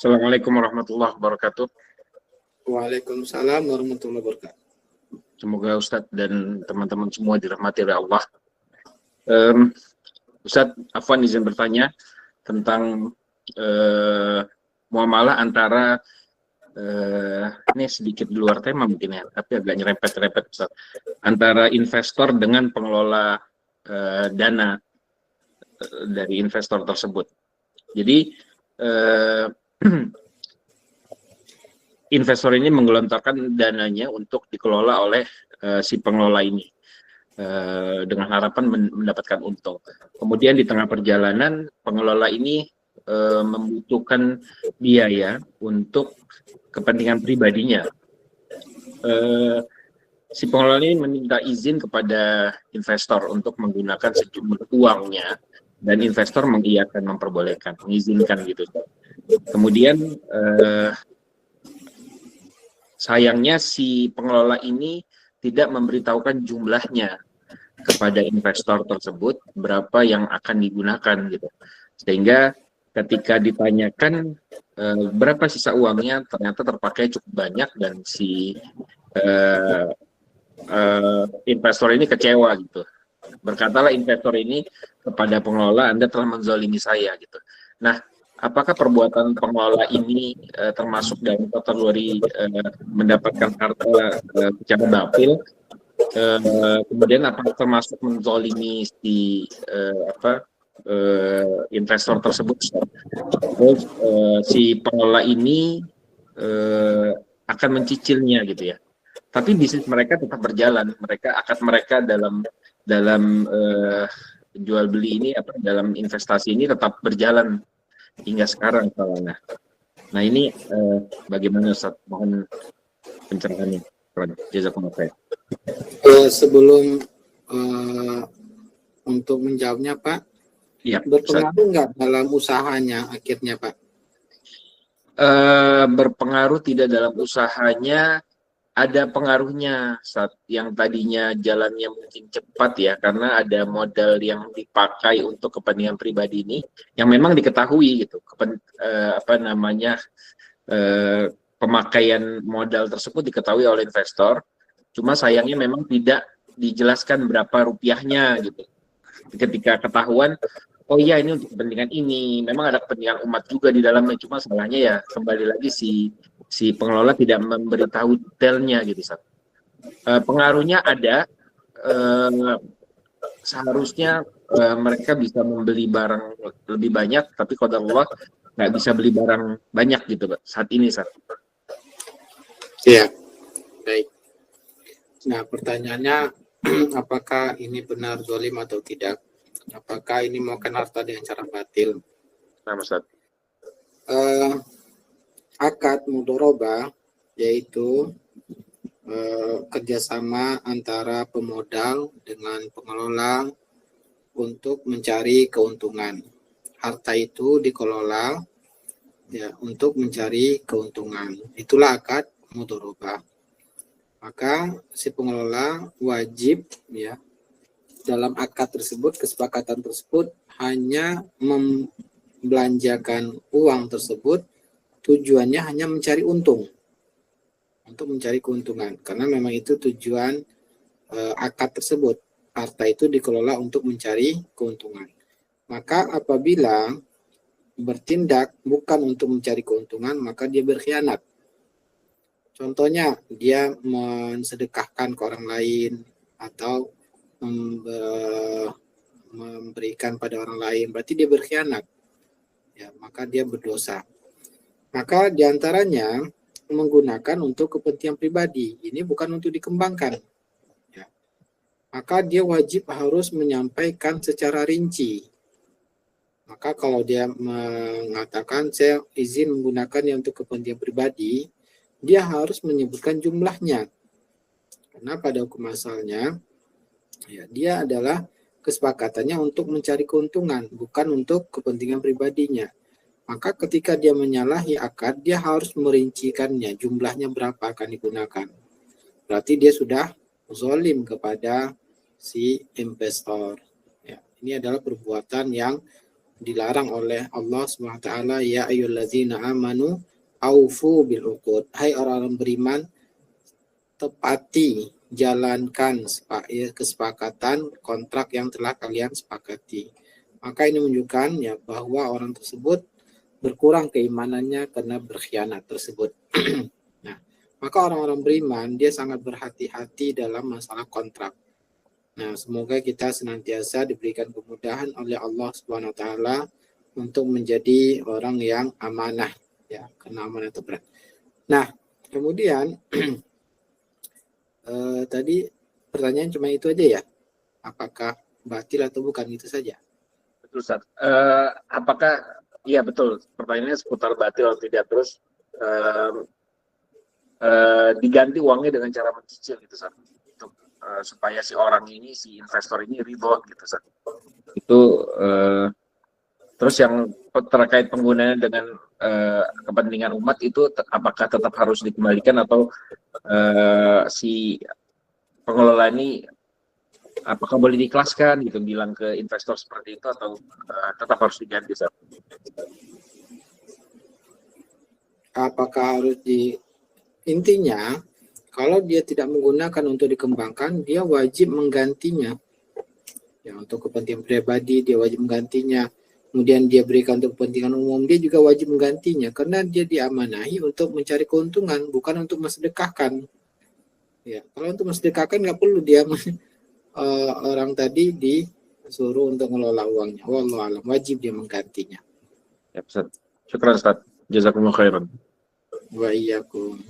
Assalamualaikum warahmatullahi wabarakatuh. Waalaikumsalam warahmatullahi wabarakatuh. Semoga Ustadz dan teman-teman semua dirahmati oleh Allah. Ustadz, Afwan izin bertanya tentang muamalah antara ini sedikit di luar tema mungkin ya, tapi agak nyerempet-nyerempet Ustadz, antara investor dengan pengelola dana dari investor tersebut. Jadi investor ini menggelontorkan dananya untuk dikelola oleh si pengelola ini dengan harapan mendapatkan untung. Kemudian di tengah perjalanan pengelola ini membutuhkan biaya untuk kepentingan pribadinya. Si pengelola ini meminta izin kepada investor untuk menggunakan sejumlah uangnya, dan investor mengiyakan, memperbolehkan, mengizinkan gitu. Kemudian sayangnya si pengelola ini tidak memberitahukan jumlahnya kepada investor tersebut berapa yang akan digunakan gitu. Sehingga ketika ditanyakan berapa sisa uangnya, ternyata terpakai cukup banyak dan si investor ini kecewa gitu. Berkatalah investor ini kepada pengelola, Anda telah menzalimi saya gitu. Nah, apakah perbuatan pengelola ini termasuk dalam kategori mendapatkan harta secara batil? Kemudian apakah termasuk menzalimi si investor tersebut? Terus si pengelola ini akan mencicilnya gitu ya. Tapi bisnis mereka tetap berjalan, akad mereka dalam jual beli ini dalam investasi ini tetap berjalan hingga sekarang soalnya. Nah ini bagaimana Ustaz? Mohon pencerahannya. Jazakumullah khair. Sebelum untuk menjawabnya Pak, ya, berpengaruh nggak dalam usahanya akhirnya Pak? Berpengaruh tidak dalam usahanya, ada pengaruhnya saat yang tadinya jalannya mungkin cepat ya, karena ada modal yang dipakai untuk kepentingan pribadi ini yang memang diketahui gitu, pemakaian modal tersebut diketahui oleh investor, cuma sayangnya memang tidak dijelaskan berapa rupiahnya gitu. Ketika ketahuan, oh iya ini untuk kepentingan ini, memang ada kepentingan umat juga di dalamnya, cuma salahnya ya kembali lagi si pengelola tidak memberitahu detailnya gitu. Pengaruhnya ada, seharusnya mereka bisa membeli barang lebih banyak, tapi qadar Allah nggak bisa beli barang banyak gitu saat ini. Iya, baik. Nah pertanyaannya apakah ini benar zalim atau tidak? Apakah ini makan harta dengan cara batil? Nah, Ustaz. Akad mudharabah yaitu kerjasama antara pemodal dengan pengelola untuk mencari keuntungan. Harta itu dikelola ya untuk mencari keuntungan. Itulah akad mudharabah. Maka si pengelola wajib ya dalam akad tersebut, kesepakatan tersebut hanya membelanjakan uang tersebut, tujuannya hanya mencari untung, untuk mencari keuntungan, karena memang itu tujuan akad tersebut. Harta itu dikelola untuk mencari keuntungan. Maka apabila bertindak bukan untuk mencari keuntungan, maka dia berkhianat. Contohnya dia mensedekahkan ke orang lain atau memberikan pada orang lain, berarti dia berkhianat. Ya, maka dia berdosa. Maka diantaranya menggunakan untuk kepentingan pribadi. Ini bukan untuk dikembangkan. Ya. Maka dia wajib harus menyampaikan secara rinci. Maka kalau dia mengatakan saya izin menggunakannya untuk kepentingan pribadi, dia harus menyebutkan jumlahnya. Karena pada hukum asalnya, ya, dia adalah kesepakatannya untuk mencari keuntungan, bukan untuk kepentingan pribadinya. Maka ketika dia menyalahi akad, dia harus merincikannya, jumlahnya berapa akan digunakan. Berarti dia sudah zalim kepada si investor. Ya, ini adalah perbuatan yang dilarang oleh Allah Subhanahu wa taala, ya ayyuhallazina amanu aufu bil uqud. Hai orang-orang beriman, tepati, jalankan kesepakatan kontrak yang telah kalian sepakati. Maka ini menunjukkan ya bahwa orang tersebut berkurang keimanannya karena berkhianat tersebut. Nah, maka orang-orang beriman dia sangat berhati-hati dalam masalah kontrak. Nah, semoga kita senantiasa diberikan kemudahan oleh Allah Subhanahu wa taala untuk menjadi orang yang amanah, ya, karena amanah itu berat. Nah, kemudian tadi pertanyaan cuma itu aja ya, apakah batil atau bukan, itu saja. Betul, Ustaz. Apakah iya betul, pertanyaannya seputar batil atau tidak, terus diganti uangnya dengan cara mencicil gitu, Ustaz, untuk supaya si orang ini, si investor ini ridho gitu, Ustaz. Itu terus yang terkait penggunaannya dengan kepentingan umat itu apakah tetap harus dikembalikan atau si pengelola ini apakah boleh diikhlaskan gitu, bilang ke investor seperti itu, atau tetap harus diganti, Ustaz? Apakah harus intinya kalau dia tidak menggunakan untuk dikembangkan, dia wajib menggantinya. Ya, untuk kepentingan pribadi dia wajib menggantinya. Kemudian dia berikan untuk kepentingan umum, dia juga wajib menggantinya karena dia diamanahi untuk mencari keuntungan, bukan untuk mensedekahkan. Ya, kalau untuk mensedekahkan nggak perlu dia orang tadi disuruh untuk mengelola uangnya. Wallahu a'lam, wajib dia menggantinya. Ya, Ustaz. Syukran, Ustaz. Jazakumullah khairan. Wa iyyakum.